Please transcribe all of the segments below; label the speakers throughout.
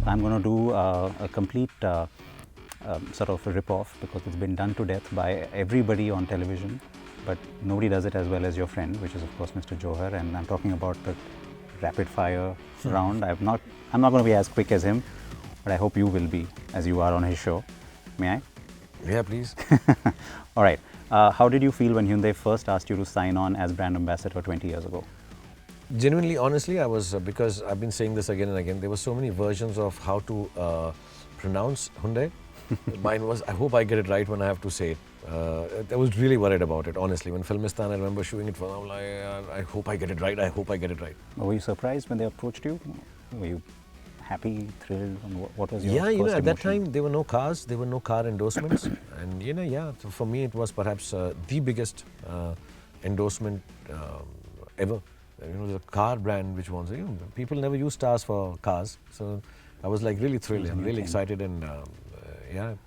Speaker 1: I'm going to do a complete sort of a rip-off because it's been done to death by everybody on television, but nobody does it as well as your friend, which is of course Mr. Johar, and I'm talking about the rapid-fire round. I'm not going to be as quick as him, but I hope you will be, as you are on his show. May I?
Speaker 2: Yeah, please.
Speaker 1: All right. How did you feel when Hyundai first asked you to sign on as brand ambassador 20 years ago?
Speaker 2: Genuinely, honestly, I was, because I've been saying this again and again, there were so many versions of how to pronounce Hyundai. Mine was, I hope I get it right when I have to say it. I was really worried about it, honestly. When Filmistan, I remember showing it for them, like, I hope I get it right, I hope I get it right.
Speaker 1: Were you surprised when they approached you? Were you happy, thrilled? What was your
Speaker 2: Yeah,
Speaker 1: first
Speaker 2: at that
Speaker 1: emotion?
Speaker 2: time, there were no cars, there were no car endorsements. And, so for me, it was perhaps the biggest endorsement ever. The car brand which wants, people never use stars for cars. So I was like really thrilled and really excited and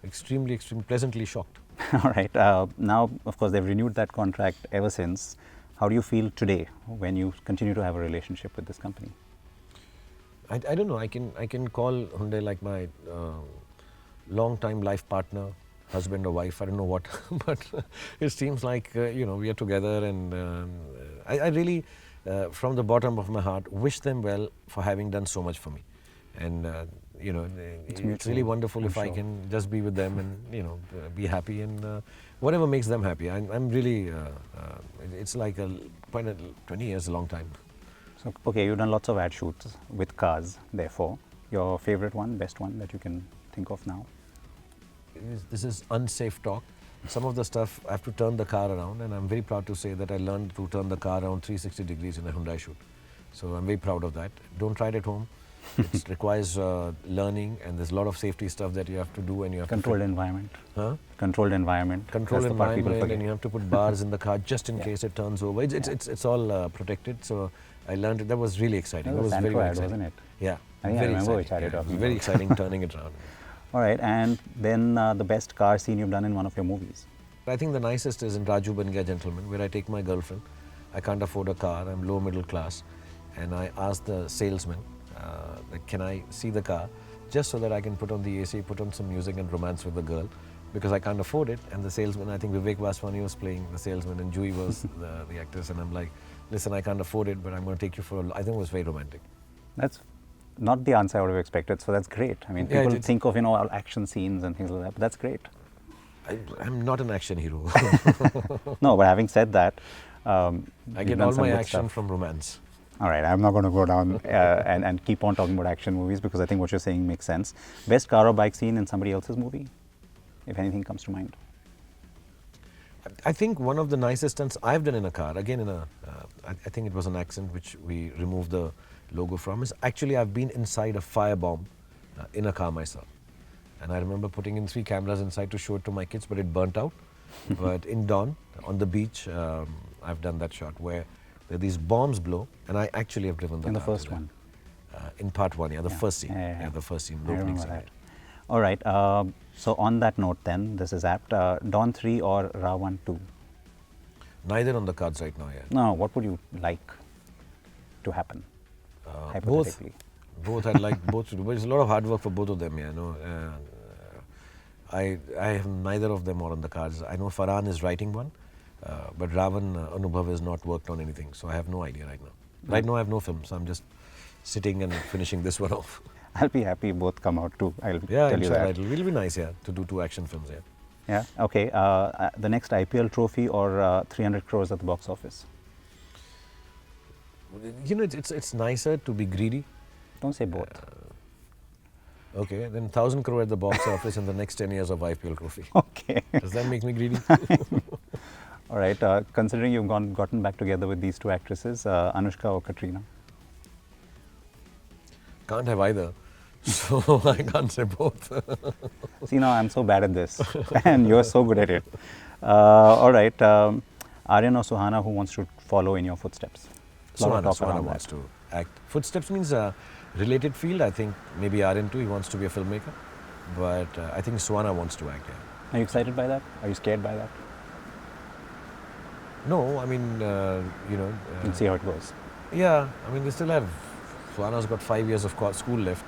Speaker 2: extremely pleasantly shocked.
Speaker 1: All right. Now, of course, they've renewed that contract ever since. How do you feel today when you continue to have a relationship with this company?
Speaker 2: I don't know. I can call Hyundai like my long-time life partner, husband or wife. I don't know what, but it seems like we are together, and I really, from the bottom of my heart, wish them well for having done so much for me. And it's really wonderful if I can just be with them and be happy and whatever makes them happy. I'm really. It's like 20 years, a long time.
Speaker 1: So, okay, you've done lots of ad shoots with cars, therefore. Your favorite one, best one that you can think of now?
Speaker 2: This is unsafe talk. Some of the stuff, I have to turn the car around, and I'm very proud to say that I learned to turn the car around 360 degrees in a Hyundai shoot. So I'm very proud of that. Don't try it at home. It requires learning, and there's a lot of safety stuff that you have to do, and you have
Speaker 1: Controlled environment.
Speaker 2: Huh?
Speaker 1: Controlled environment.
Speaker 2: Controlled environment, and you have to put bars in the car just in case it turns over. It's all protected. So I learned it. That was really exciting.
Speaker 1: That was
Speaker 2: very
Speaker 1: exciting,
Speaker 2: exciting,
Speaker 1: wasn't it?
Speaker 2: Yeah.
Speaker 1: I think I remember which ad you're talking
Speaker 2: very
Speaker 1: about.
Speaker 2: exciting turning it around.
Speaker 1: All right, and then the best car scene you've done in one of your movies?
Speaker 2: I think the nicest is in Raju Ban Gaya Gentleman, where I take my girlfriend. I can't afford a car. I'm low middle class, and I ask the salesman, can I see the car, just so that I can put on the AC, put on some music and romance with the girl, because I can't afford it. And the salesman, I think Vivek Vaswani was playing the salesman and Jui was the actress, and I'm like, listen, I can't afford it, but I'm going to take you for I think it was very romantic.
Speaker 1: That's not the answer I would have expected, so that's great. I mean, people think of, all action scenes and things like that, but that's great.
Speaker 2: I'm not an action hero.
Speaker 1: No, but having said that,
Speaker 2: I get all my action from romance.
Speaker 1: All right, I'm not going to go down and keep on talking about action movies, because I think what you're saying makes sense. Best car or bike scene in somebody else's movie, if anything comes to mind?
Speaker 2: I think one of the nicest stunts I've done in a car, again I think it was an accent which we removed the logo from, is actually I've been inside a firebomb in a car myself. And I remember putting in 3 cameras inside to show it to my kids, but it burnt out. But in dawn, on the beach, I've done that shot where these bombs blow, and I actually have driven the car.
Speaker 1: In the first one?
Speaker 2: In part 1, the first scene.
Speaker 1: Yeah,
Speaker 2: the first scene,
Speaker 1: I
Speaker 2: opening
Speaker 1: remember
Speaker 2: scene.
Speaker 1: that. All right, so on that note then, this is apt, Dawn 3 or Ravan 2?
Speaker 2: Neither on the cards right now,
Speaker 1: No, what would you like to happen, hypothetically?
Speaker 2: Both, I'd like both to do, but it's a lot of hard work for both of them, I have neither of them are on the cards. I know Farhan is writing one, but Ravan Anubhav has not worked on anything, so I have no idea right now. Right now I have no film, so I'm just sitting and finishing this one off.
Speaker 1: I'll be happy both come out too, I'll tell you that.
Speaker 2: It will be nice, to do 2 action films,
Speaker 1: Yeah, okay. The next IPL trophy or 300 crores at the box office?
Speaker 2: It's nicer to be greedy.
Speaker 1: Don't say both.
Speaker 2: Okay, then 1,000 crore at the box office in the next 10 years of IPL trophy.
Speaker 1: Okay.
Speaker 2: Does that make me greedy?
Speaker 1: All right. Considering you've gotten back together with these 2 actresses, Anushka or Katrina?
Speaker 2: Can't have either. So I can't say both.
Speaker 1: See, now I'm so bad at this, and you're so good at it. All right. Aryan or Suhana, who wants to follow in your footsteps?
Speaker 2: Suhana wants to act. Footsteps means related field. I think maybe Aryan too, he wants to be a filmmaker. But I think Suhana wants to act,
Speaker 1: Are you excited by that? Are you scared by that?
Speaker 2: No, I mean,
Speaker 1: And see how it goes.
Speaker 2: yeah, I mean, they still have, Suana's got 5 years of school left,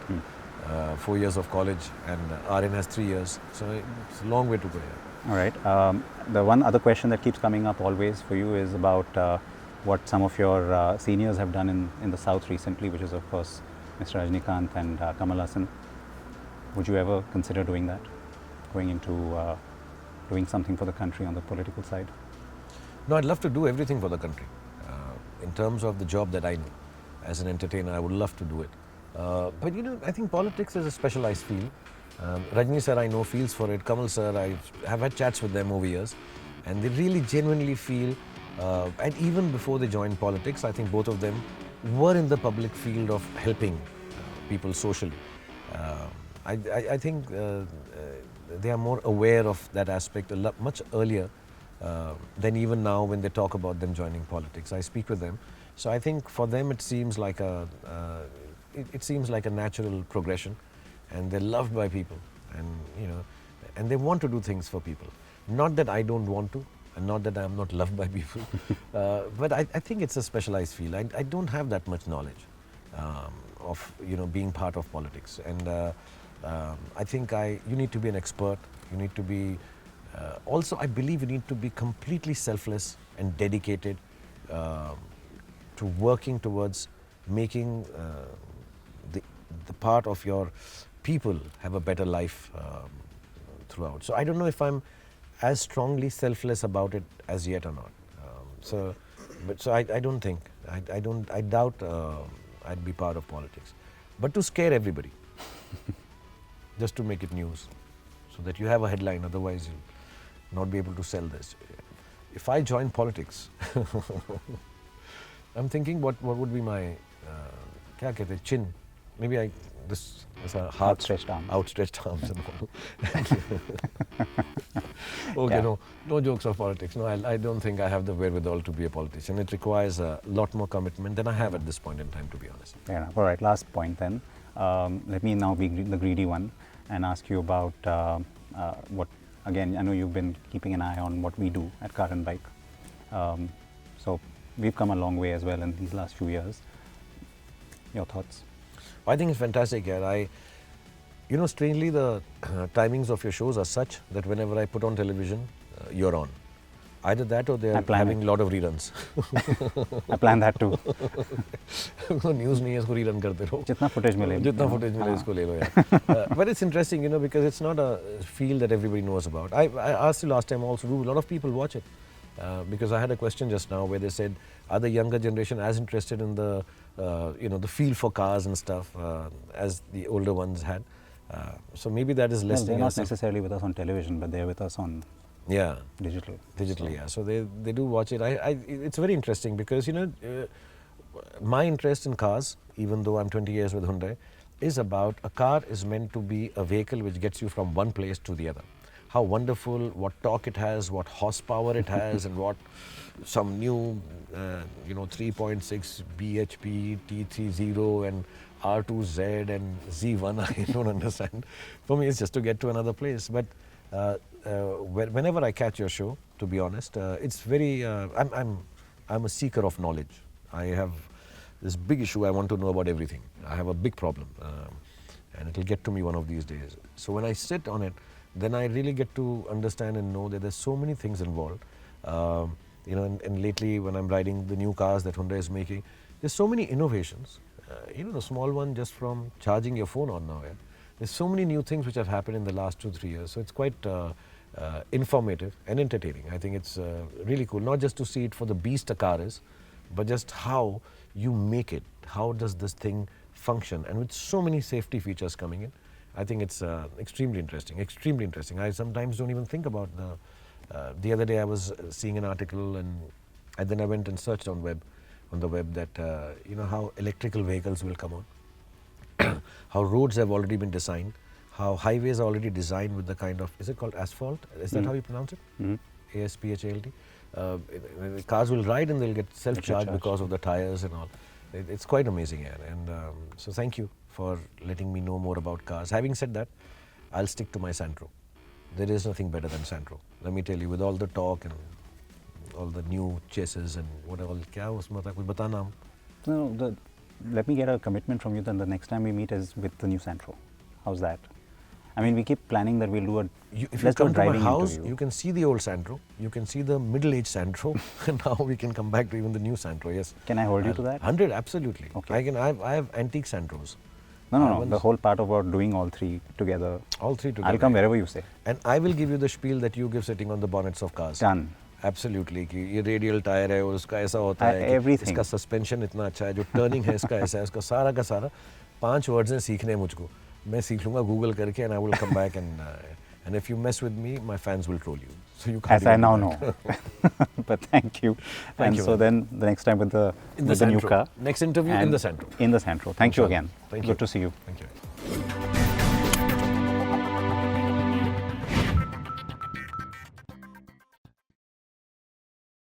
Speaker 2: 4 years of college, and Aryan has 3 years. So it's a long way to go here.
Speaker 1: All right. The one other question that keeps coming up always for you is about what some of your seniors have done in the South recently, which is, of course, Mr. Rajnikant and Kamal Hassan. Would you ever consider doing that? Going into doing something for the country on the political side?
Speaker 2: No, I'd love to do everything for the country. In terms of the job that I do as an entertainer, I would love to do it. But I think politics is a specialized field. Rajni sir, I know, feels for it. Kamal sir, I have had chats with them over years, and they really genuinely feel, and even before they joined politics, I think both of them were in the public field of helping people socially. I think they are more aware of that aspect much earlier than even now when they talk about them joining politics. I speak with them, so I think for them it seems like a natural progression, and they're loved by people, and they want to do things for people. Not that I don't want to, and not that I'm not loved by people, but I think it's a specialized field. I don't have that much knowledge of being part of politics, and I think you need to be an expert. You need to be also, I believe you need to be completely selfless and dedicated to working towards making the part of your people have a better life throughout. So I don't know if I'm as strongly selfless about it as yet or not. So I don't think, I doubt I'd be part of politics. But to scare everybody, just to make it news, so that you have a headline, otherwise you'll not be able to sell this. If I join politics, I'm thinking what would be my kya kehte hain, chin. Maybe this is a
Speaker 1: Outstretched arms.
Speaker 2: Outstretched arms and all. Okay,
Speaker 1: Yeah.
Speaker 2: no jokes of politics. No, I don't think I have the wherewithal to be a politician. It requires a lot more commitment than I have at this point in time, to be honest.
Speaker 1: Fair enough. All right, last point then. Let me now be the greedy one and ask you about what, again, I know you've been keeping an eye on what we do at carandbike. So we've come a long way as well in these last few years. Your thoughts?
Speaker 2: I think it's fantastic here. Strangely, the timings of your shows are such that whenever I put on television, you're on. Either that or they're having a lot of reruns.
Speaker 1: I plan that too.
Speaker 2: News नहीं है, इसको rerun करते रहो.
Speaker 1: जितना footage मिले.
Speaker 2: जितना footage मिले इसको ले लो यार. But it's interesting, because it's not a field that everybody knows about. I asked you last time also, do a lot of people watch it? Because I had a question just now where they said, are the younger generation as interested in the feel for cars and stuff as the older ones had? So maybe that is lessening.
Speaker 1: They're not necessarily with us on television, but they're with us on digitally.
Speaker 2: So. Yeah. So they do watch it. It's very interesting because my interest in cars, even though I'm 20 years with Hyundai, is about a car is meant to be a vehicle which gets you from one place to the other. How wonderful, what torque it has, what horsepower it has, and what some new 3.6 BHP T30 and R2Z and Z1. I don't understand. For me, it's just to get to another place. But whenever I catch your show, to be honest, it's very. I'm a seeker of knowledge. I have this big issue. I want to know about everything. I have a big problem, and it'll get to me one of these days. So when I sit on it, then I really get to understand and know that there's so many things involved. And lately when I'm riding the new cars that Hyundai is making, there's so many innovations. The small one just from charging your phone on now. Yeah? There's so many new things which have happened in the last 2-3 years. So it's quite informative and entertaining. I think it's really cool, not just to see it for the beast a car is, but just how you make it. How does this thing function? And with so many safety features coming in, I think it's extremely interesting, extremely interesting. I sometimes don't even think about the other day I was seeing an article and then I went and searched on the web that, how electrical vehicles will come on, how roads have already been designed, how highways are already designed with the kind of, is it called asphalt? Is that how you pronounce it? ASPHALT? Cars will ride and they'll get self-charged because of the tires and all. It's quite amazing here. And so thank you for letting me know more about cars. Having said that, I'll stick to my Santro. There is nothing better than Santro. Let me tell you, with all the talk and all the new chases and whatever. क्या उसमें था कुछ बताना हम.
Speaker 1: No, let me get a commitment from you that the next time we meet is with the new Santro. How's that? I mean, we keep planning that we'll do a.
Speaker 2: If you
Speaker 1: let's do a
Speaker 2: come to my
Speaker 1: driving
Speaker 2: house,
Speaker 1: interview.
Speaker 2: you can see the old Santro, you can see the middle-aged Santro, and now we can come back to even the new Santro. Yes.
Speaker 1: Can I hold you to that?
Speaker 2: 100, absolutely.
Speaker 1: Okay.
Speaker 2: I have antique Santros.
Speaker 1: No. The whole part about doing all three together.
Speaker 2: All three together.
Speaker 1: I'll come wherever you say.
Speaker 2: And I will give you the spiel that you give sitting on the bonnets of cars.
Speaker 1: Done.
Speaker 2: Absolutely. कि ये radial tyre है और उसका ऐसा होता है कि
Speaker 1: Everything.
Speaker 2: इसका सस्पेंशन इतना अच्छा है, जो टर्निंग है इसका ऐसा है, उसका सारा का सारा 5 वर्ड्स हैं सीखने हैं मुझको. मैं सीख लूँगा गूगल करके and I will come back and if you mess with me, my fans will troll you. So you can't.
Speaker 1: As I
Speaker 2: even
Speaker 1: now
Speaker 2: do
Speaker 1: know.
Speaker 2: that.
Speaker 1: But thank you.
Speaker 2: Thank
Speaker 1: and
Speaker 2: you,
Speaker 1: so
Speaker 2: man.
Speaker 1: then the next time with the
Speaker 2: In the
Speaker 1: new
Speaker 2: Santro.
Speaker 1: car.
Speaker 2: Next interview in
Speaker 1: and
Speaker 2: the Santro.
Speaker 1: In the Santro. Thank you
Speaker 2: Inshallah.
Speaker 1: again.
Speaker 2: Thank
Speaker 1: Good
Speaker 2: you.
Speaker 1: to see you.
Speaker 2: Thank you.